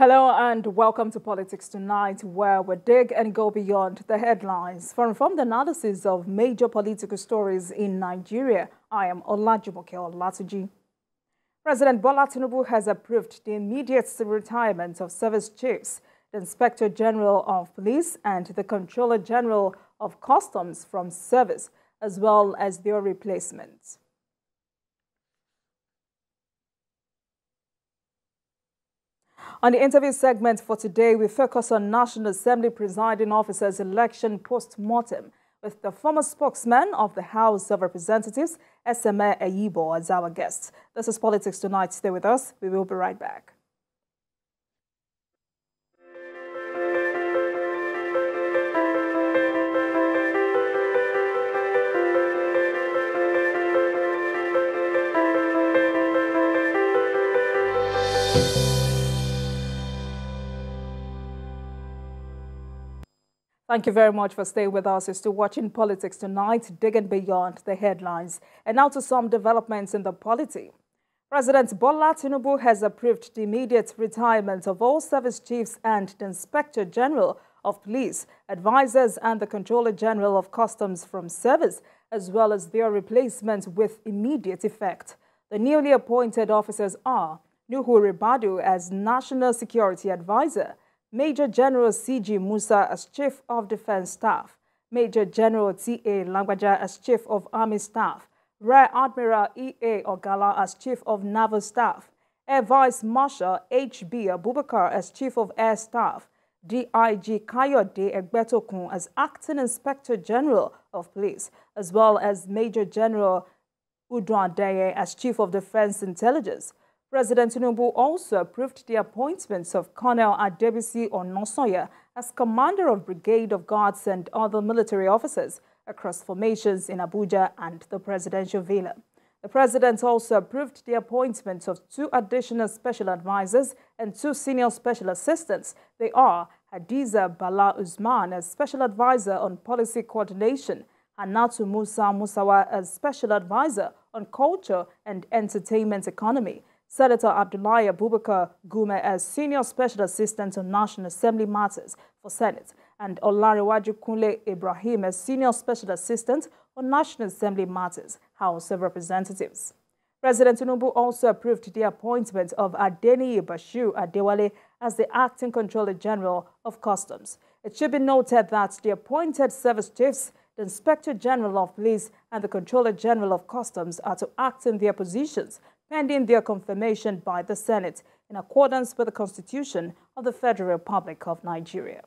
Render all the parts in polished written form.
Hello and welcome to Politics Tonight, where we dig and go beyond the headlines. For informed analysis of major political stories in Nigeria, I am Olajumoke Olatuji. President Bola Tinubu has approved the immediate retirement of service chiefs, the Inspector General of Police and the Controller General of Customs from service, as well as their replacements. On the interview segment for today, we focus on National Assembly presiding officer's election post-mortem with the former spokesman of the House of Representatives, Eseme Eyibo, as our guest. This is Politics Tonight. Stay with us. We will be right back. Thank you very much for staying with us. You're still watching Politics Tonight, digging beyond the headlines. And now to some developments in the polity. President Bola Tinubu has approved the immediate retirement of all service chiefs and the Inspector General of Police, advisors and the Controller General of Customs from service, as well as their replacements with immediate effect. The newly appointed officers are Nuhu Ribadu as National Security Advisor, Major General C.G. Musa as Chief of Defense Staff, Major General T.A. Lagbaja as Chief of Army Staff, Rear Admiral E.A. Ogala as Chief of Naval Staff, Air Vice Marshal H.B. Abubakar as Chief of Air Staff, D.I.G. Kayode Egbetokun as Acting Inspector General of Police, as well as Major General Udwan Deye as Chief of Defense Intelligence. President Tinubu also approved the appointments of Colonel Adebisi Onosoya as Commander of Brigade of Guards and other military officers across formations in Abuja and the Presidential Villa. The President also approved the appointment of 2 additional special advisors and 2 senior special assistants. They are Hadiza Bala Usman as Special Advisor on Policy Coordination, Hanatu Musa Musawa as Special Advisor on Culture and Entertainment Economy, Senator Abdullahi Abubakar Gume as Senior Special Assistant on National Assembly Matters for Senate, and Olarewaju Kunle Ibrahim as Senior Special Assistant on National Assembly Matters, House of Representatives. President Tinubu also approved the appointment of Adeniyi Bashiru Adewale as the Acting Controller General of Customs. It should be noted that the appointed service chiefs, the Inspector General of Police and the Controller General of Customs are to act in their positions pending their confirmation by the Senate in accordance with the Constitution of the Federal Republic of Nigeria.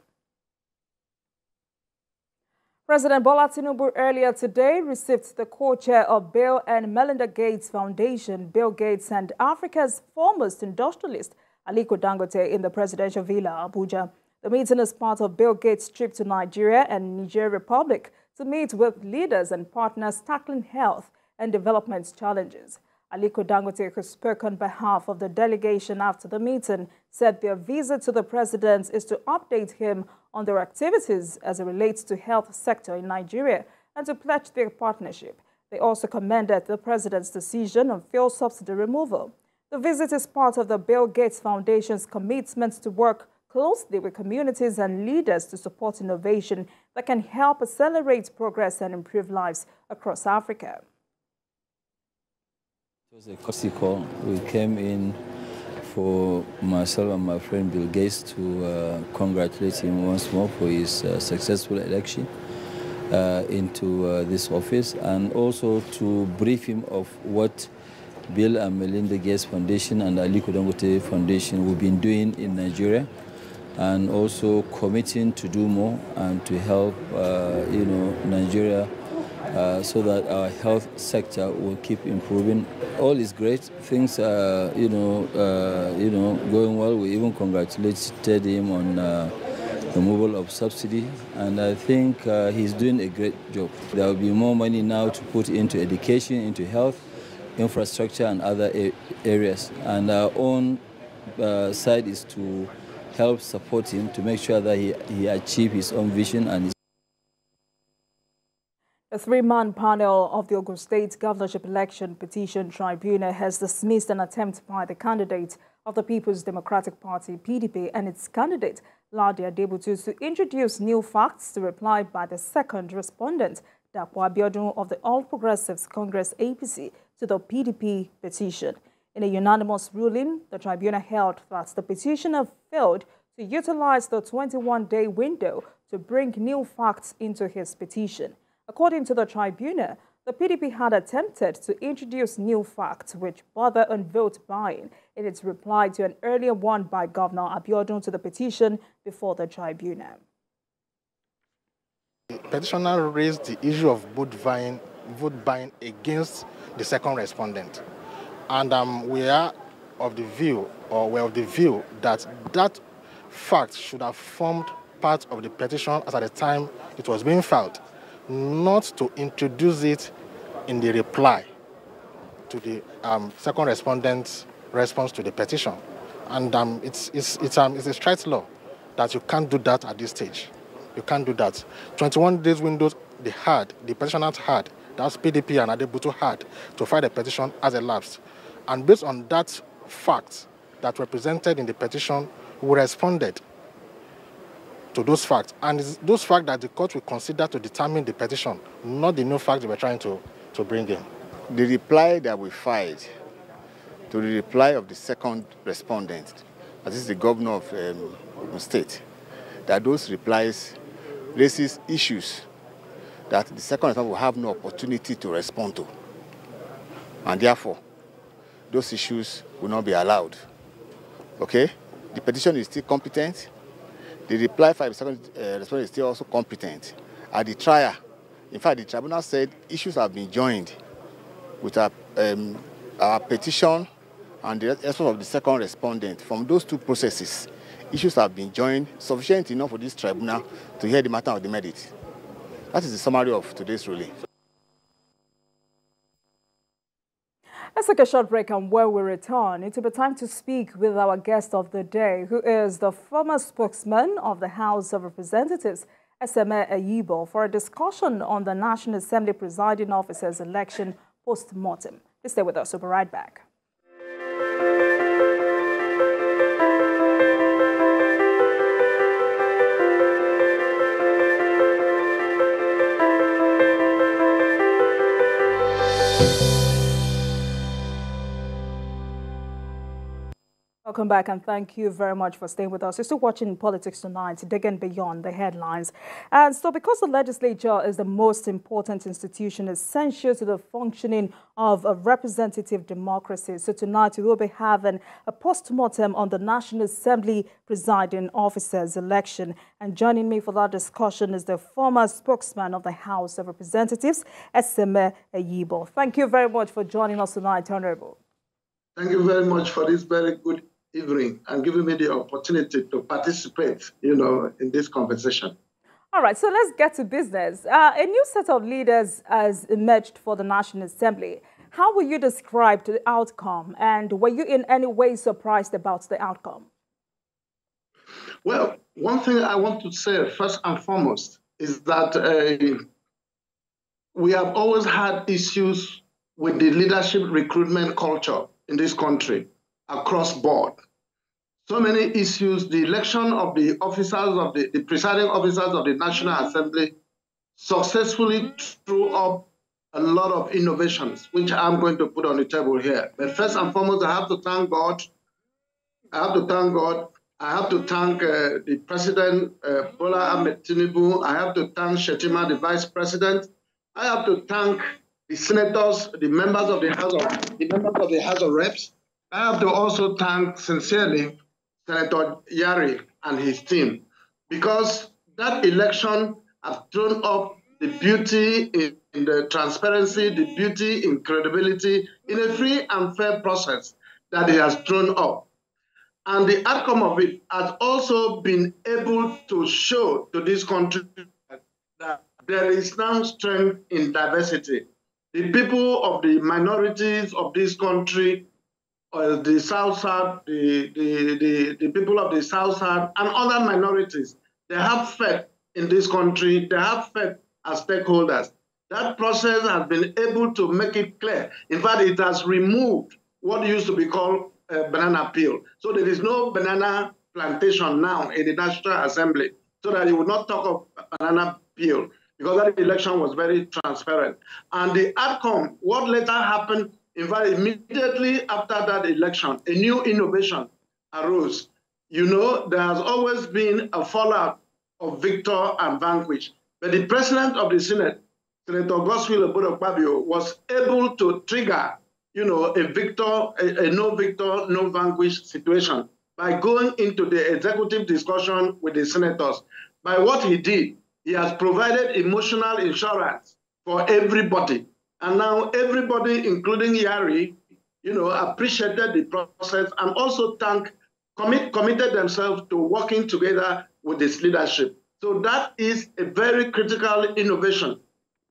President Bola Tinubu earlier today received the co-chair of Bill and Melinda Gates Foundation, Bill Gates and Africa's foremost industrialist, Aliko Dangote, in the Presidential Villa, Abuja. The meeting is part of Bill Gates' trip to Nigeria and Niger Republic to meet with leaders and partners tackling health and development challenges. Aliko Dangote, who spoke on behalf of the delegation after the meeting, said their visit to the president is to update him on their activities as it relates to health sector in Nigeria and to pledge their partnership. They also commended the president's decision on fuel subsidy removal. The visit is part of the Bill Gates Foundation's commitment to work closely with communities and leaders to support innovation that can help accelerate progress and improve lives across Africa. It was a courtesy call. We came in for myself and my friend Bill Gates to congratulate him once more for his successful election into this office, and also to brief him of what Bill and Melinda Gates Foundation and Aliko Dangote Foundation we've been doing in Nigeria, and also committing to do more and to help Nigeria so that our health sector will keep improving. All is great. Things are, going well. We even congratulated him on the removal of subsidy, and I think he's doing a great job. There will be more money now to put into education, into health, infrastructure, and other areas. And our own side is to help support him to make sure that he achieves his own vision and his A three-man panel of the Ogun State Governorship Election Petition Tribunal has dismissed an attempt by the candidate of the People's Democratic Party, PDP, and its candidate, Ladi Adebutu, to introduce new facts to reply by the second respondent, Dapo Abiodun of the All Progressives Congress, APC, to the PDP petition. In a unanimous ruling, the tribunal held that the petitioner failed to utilize the 21-day window to bring new facts into his petition. According to the tribunal, the PDP had attempted to introduce new facts which border on vote buying in its reply to an earlier one by Governor Abiodun to the petition before the tribunal. The petitioner raised the issue of vote buying against the second respondent. And we are of the view that that fact should have formed part of the petition as at the time it was being filed, not to introduce it in the reply to the second respondent's response to the petition. And it's a strict law that you can't do that at this stage. You can't do that. 21 days windows the petitioners had, that's PDP and Adebutu had, to file the petition as elapsed. And based on that fact that were presented in the petition, we responded to those facts. And it's those facts that the court will consider to determine the petition, not the new facts they were trying to bring in. The reply that we filed to the reply of the second respondent, that is the governor of Ogun State, that those replies raises issues that the second respondent will have no opportunity to respond to. And therefore, those issues will not be allowed. Okay? The petition is still competent. The reply by the second respondent is still also competent. At the trial, in fact, the tribunal said issues have been joined with our petition and the response of the second respondent. From those two processes, issues have been joined sufficient enough for this tribunal to hear the matter of the merit. That is the summary of today's ruling. Let's take a short break, and when we return, it will be time to speak with our guest of the day, who is the former spokesman of the House of Representatives, Eseme Ayibo, for a discussion on the National Assembly presiding officer's election post-mortem. Please stay with us. We'll be right back. Welcome back, and thank you very much for staying with us. You're still watching Politics Tonight, digging beyond the headlines. And so because the legislature is the most important institution essential to the functioning of a representative democracy, so tonight we will be having a post-mortem on the National Assembly presiding officer's election. And joining me for that discussion is the former spokesman of the House of Representatives, Eseme Ayibo. Thank you very much for joining us tonight, Honorable. Thank you very much for this very good evening and giving me the opportunity to participate, in this conversation. All right, so let's get to business. A new set of leaders has emerged for the National Assembly. How will you describe the outcome, and were you in any way surprised about the outcome? Well, one thing I want to say first and foremost is that we have always had issues with the leadership recruitment culture in this country across board. So many issues. The election of the officers of the presiding officers of the National Assembly successfully threw up a lot of innovations, which I'm going to put on the table here. But first and foremost, I have to thank God. I have to thank the President, Bola Ahmed Tinubu. I have to thank Shetima, the Vice President. I have to thank the senators, the members of the House of Reps. I have to also thank sincerely Senator Yari and his team, because that election has thrown up the beauty in the transparency, the beauty in credibility, in a free and fair process that it has thrown up. And the outcome of it has also been able to show to this country that there is now strength in diversity. The people of the minorities of this country, the South, the people of the South and other minorities, they have faith in this country. They have faith as stakeholders. That process has been able to make it clear. In fact, it has removed what used to be called a banana peel. So there is no banana plantation now in the National Assembly, so that you would not talk of banana peel, because that election was very transparent. And the outcome, what later happened, in fact, immediately after that election, a new innovation arose. You know, there has always been a fallout of victor and vanquish. But the president of the Senate, Senator Godswill Akpabio, was able to trigger, you know, a no victor, no vanquish situation by going into the executive discussion with the senators. By what he did, he has provided emotional insurance for everybody. And now everybody, including Yari, you know, appreciated the process and also committed themselves to working together with this leadership. So that is a very critical innovation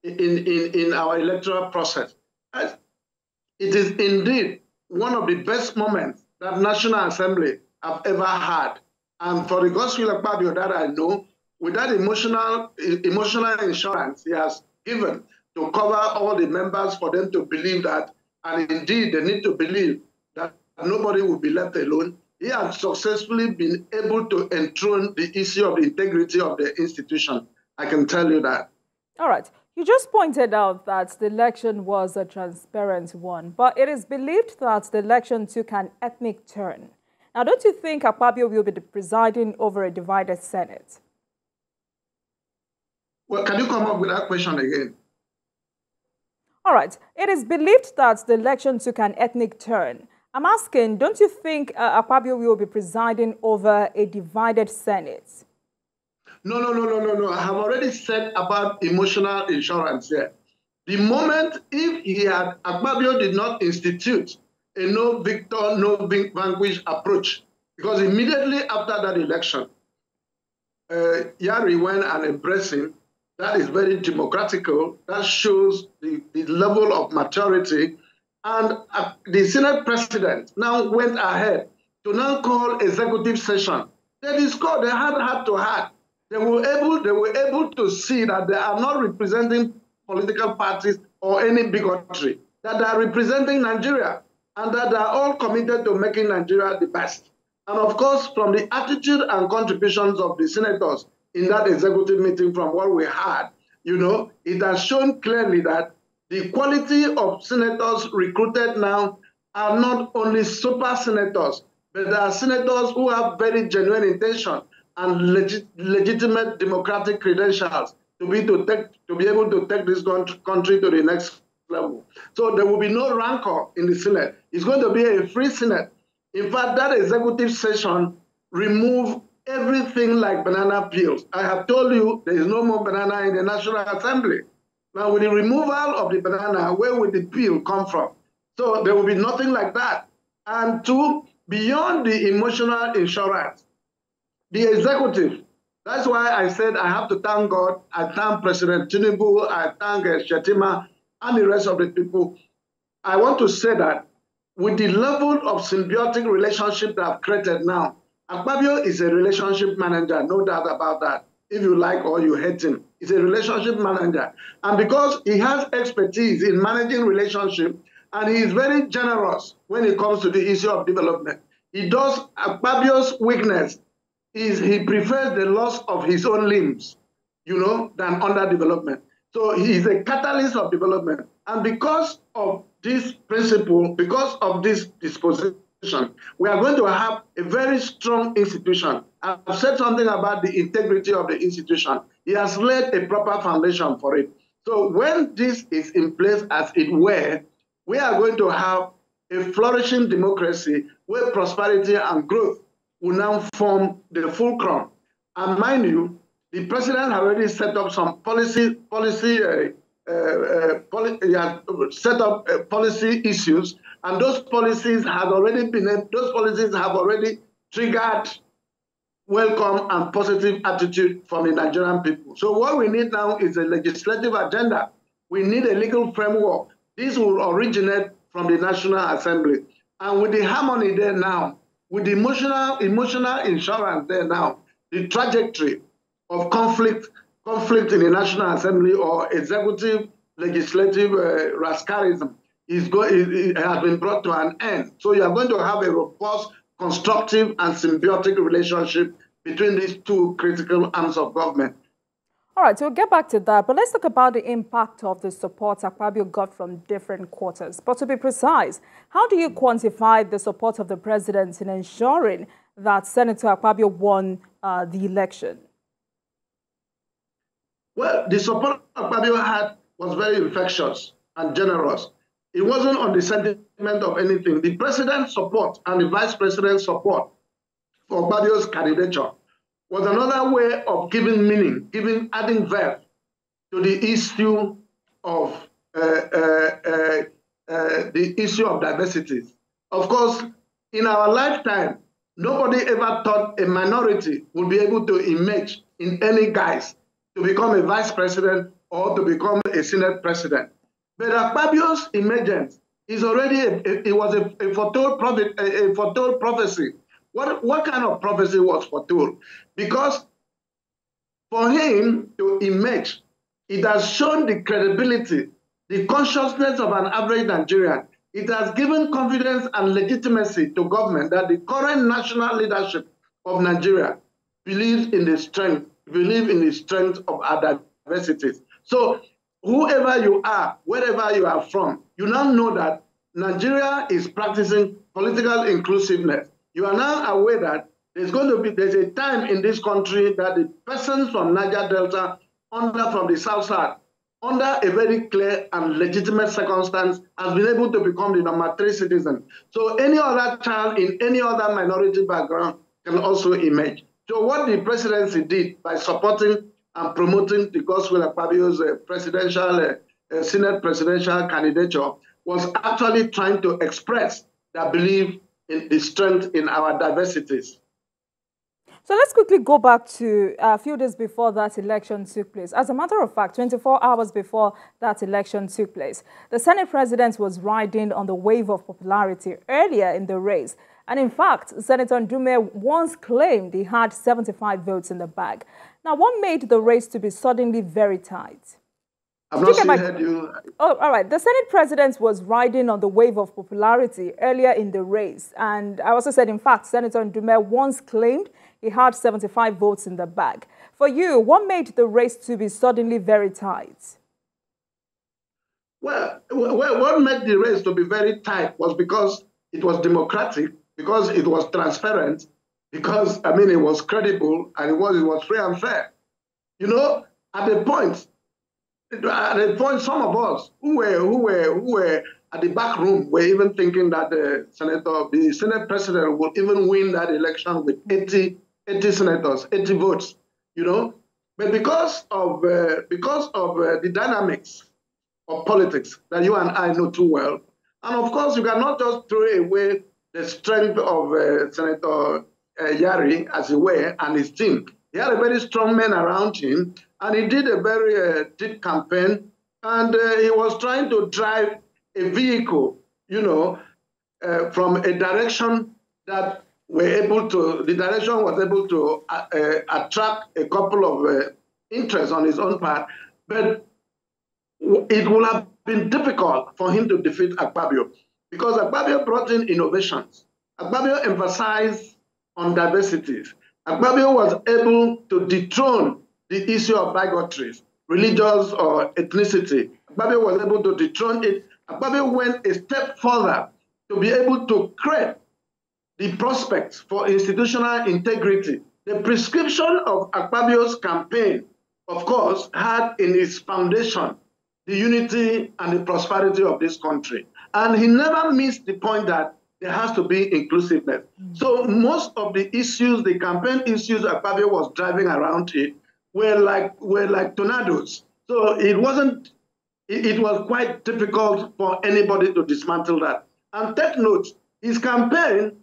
in our electoral process. It is indeed one of the best moments that National Assembly have ever had. And for the Godswill Akpabio that I know, with that emotional insurance he has given to cover all the members for them to believe that, and indeed they need to believe that nobody will be left alone, he has successfully been able to enthrone the issue of the integrity of the institution. I can tell you that. All right. You just pointed out that the election was a transparent one, but it is believed that the election took an ethnic turn. Now, don't you think Akpabio will be presiding over a divided Senate? Well, can you come up with that question again? All right. It is believed that the election took an ethnic turn. I'm asking, don't you think Akpabio will be presiding over a divided Senate? No. I have already said about emotional insurance here. The moment, if Akpabio did not institute a no victor, no vanquish approach, because immediately after that election, Yari went and embraced him. That is very democratical. That shows the level of maturity. And the Senate president now went ahead to now call executive session. They discussed, they had heart-to-heart. They were able to see that they are not representing political parties or any bigotry, that they are representing Nigeria, and that they are all committed to making Nigeria the best. And of course, from the attitude and contributions of the senators in that executive meeting, from what we had, you know, it has shown clearly that the quality of senators recruited now are not only super senators, but they are senators who have very genuine intention and legitimate democratic credentials to be able to take this country to the next level. So there will be no rancor in the Senate. It's going to be a free Senate. In fact, that executive session removed everything like banana peels. I have told you there is no more banana in the National Assembly. Now, with the removal of the banana, where would the peel come from? So there will be nothing like that. And two, beyond the emotional insurance, the executive, that's why I said I have to thank God. I thank President Tinubu, I thank Shetima, and the rest of the people. I want to say that with the level of symbiotic relationship that I've created now, Akpabio is a relationship manager, no doubt about that. If you like or you hate him, he's a relationship manager. And because he has expertise in managing relationships, and he is very generous when it comes to the issue of development, Akpabio's weakness is he prefers the loss of his own limbs, you know, than underdevelopment. So he is a catalyst of development. And because of this principle, because of this disposition, we are going to have a very strong institution. I've said something about the integrity of the institution. He has laid a proper foundation for it. So when this is in place as it were, we are going to have a flourishing democracy where prosperity and growth will now form the fulcrum. And mind you, the president has already set up some policy issues, and those policies have already triggered welcome and positive attitude from the Nigerian people. So what we need now is a legislative agenda. We need a legal framework. This will originate from the National Assembly. And with the harmony there now, with the emotional insurance there now, the trajectory of conflict in the National Assembly or executive legislative rascalism has been brought to an end. So you are going to have a robust, constructive, and symbiotic relationship between these two critical arms of government. All right, so we'll get back to that, but let's talk about the impact of the support Akpabio got from different quarters. But to be precise, how do you quantify the support of the president in ensuring that Senator Akpabio won the election? Well, the support Akpabio had was very infectious and generous. It wasn't on the sentiment of anything. The president's support and the vice president's support for Akpabio's candidature was another way of giving meaning, adding verve to the issue of diversities. Of course, in our lifetime, nobody ever thought a minority would be able to emerge in any guise to become a vice president or to become a Senate president. But Akpabio's emergence is already a foretold prophecy. What kind of prophecy was foretold? Because for him to emerge, it has shown the credibility, the consciousness of an average Nigerian. It has given confidence and legitimacy to government that the current national leadership of Nigeria believes in the strength of our diversities. So whoever you are, wherever you are from, you now know that Nigeria is practicing political inclusiveness. You are now aware that there's a time in this country that the persons from Niger Delta, from the South Side, under a very clear and legitimate circumstance, has been able to become the number 3 citizen. So any other child in any other minority background can also emerge. So what the presidency did by supporting and promoting the Godswill Akpabio's Senate presidential candidature was actually trying to express their belief in the strength in our diversities. So let's quickly go back to a few days before that election took place. As a matter of fact, 24 hours before that election took place, the Senate president was riding on the wave of popularity earlier in the race. And in fact, Senator Ndume once claimed he had 75 votes in the bag. Now, what made the race to be suddenly very tight? I've not heard you. Oh, all right. The Senate president was riding on the wave of popularity earlier in the race. And I also said, in fact, Senator Ndume once claimed he had 75 votes in the bag. For you, what made the race to be suddenly very tight? Well, what made the race to be very tight was because it was democratic, because it was transparent, because, I mean, it was credible, and it was free and fair. You know, at the point, some of us who were at the back room were even thinking that the Senate president would even win that election with 80 senators, 80 votes, you know. But because of the dynamics of politics that you and I know too well, and of course you cannot just throw away the strength of Senator Yari, as it were, and his team. He had a very strong man around him, and he did a very deep campaign, and he was trying to drive a vehicle, you know, from a direction that the direction was able to attract a couple of interests on his own part, but it would have been difficult for him to defeat Akpabio because Akpabio brought in innovations. Akpabio emphasized on diversities. Akpabio was able to dethrone the issue of bigotry, religious or ethnicity. Akpabio was able to dethrone it. Akpabio went a step further to be able to create the prospects for institutional integrity. The prescription of Akpabio's campaign, of course, had in its foundation the unity and the prosperity of this country. And he never missed the point that there has to be inclusiveness. So most of the issues, the campaign issues Akpabio was driving around it were like tornadoes. So it was quite difficult for anybody to dismantle that. And take note, his campaign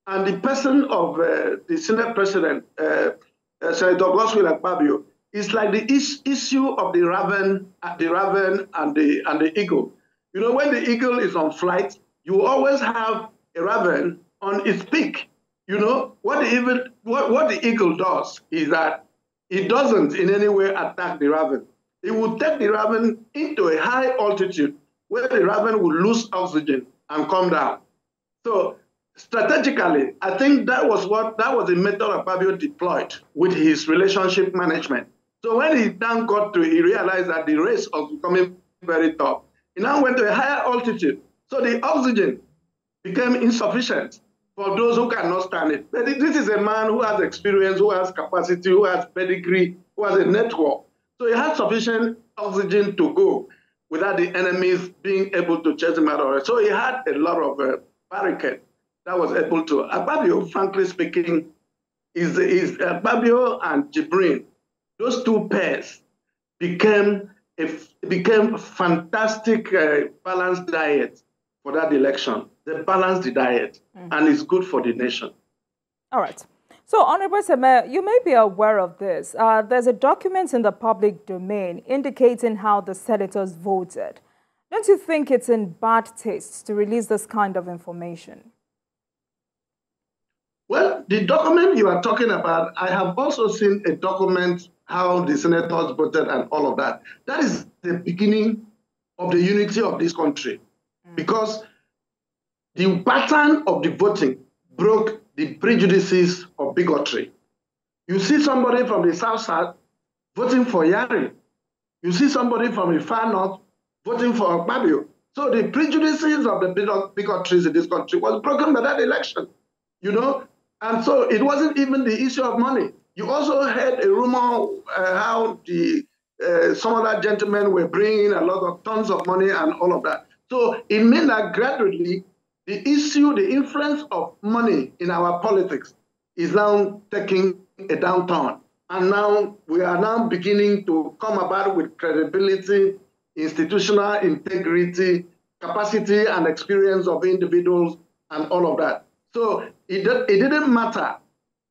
and the person of the Senate President, Senator Godswill Akpabio, is like the issue of the raven and the eagle. You know, when the eagle is on flight, you always have a raven on its peak. You know, what the eagle does is that it doesn't in any way attack the raven. He would take the raven into a high altitude where the raven would lose oxygen and come down. So strategically, I think that was the method Akpabio deployed with his relationship management. So when he then he realized that the race was becoming very tough. He now went to a higher altitude. So the oxygen became insufficient for those who cannot stand it. But this is a man who has experience, who has capacity, who has pedigree, who has a network. So he had sufficient oxygen to go without the enemies being able to chase him out. So he had a lot of barricade that was able to. Akpabio, frankly speaking, is Akpabio and Jibrin. Those two pairs became fantastic balanced diet for that election. They balanced the diet, and it's good for the nation. All right. So, Honorable Seme, you may be aware of this. There's a document in the public domain indicating how the senators voted. Don't you think it's in bad taste to release this kind of information? Well, the document you are talking about, I have also seen a document how the senators voted and all of that. That is the beginning of the unity of this country, because the pattern of the voting broke the prejudices of bigotry. You see somebody from the South voting for Yari. You see somebody from the far north voting for Akpabio. So the prejudices of the bigotries in this country was broken by that election, you know? And so it wasn't even the issue of money. You also heard a rumor how some other gentlemen were bringing a lot of tons of money and all of that. So it meant that gradually the issue, the influence of money in our politics is now taking a downturn. And now we are now beginning to come about with credibility, institutional integrity, capacity and experience of individuals and all of that. So it didn't matter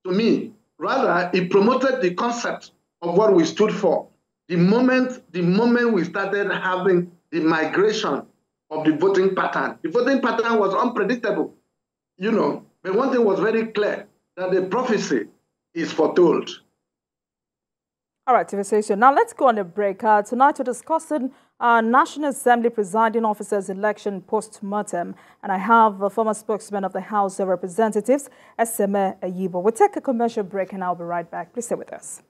to me. Rather, it promoted the concept of what we stood for. The moment we started having the migration of the voting pattern was unpredictable, you know. But one thing was very clear, that the prophecy is foretold. All right, so now let's go on a break. Tonight we're discussing National Assembly Presiding Officer's election post-mortem, and I have a former spokesman of the House of Representatives, Seme Ayibo. We'll take a commercial break and I'll be right back. Please stay with us.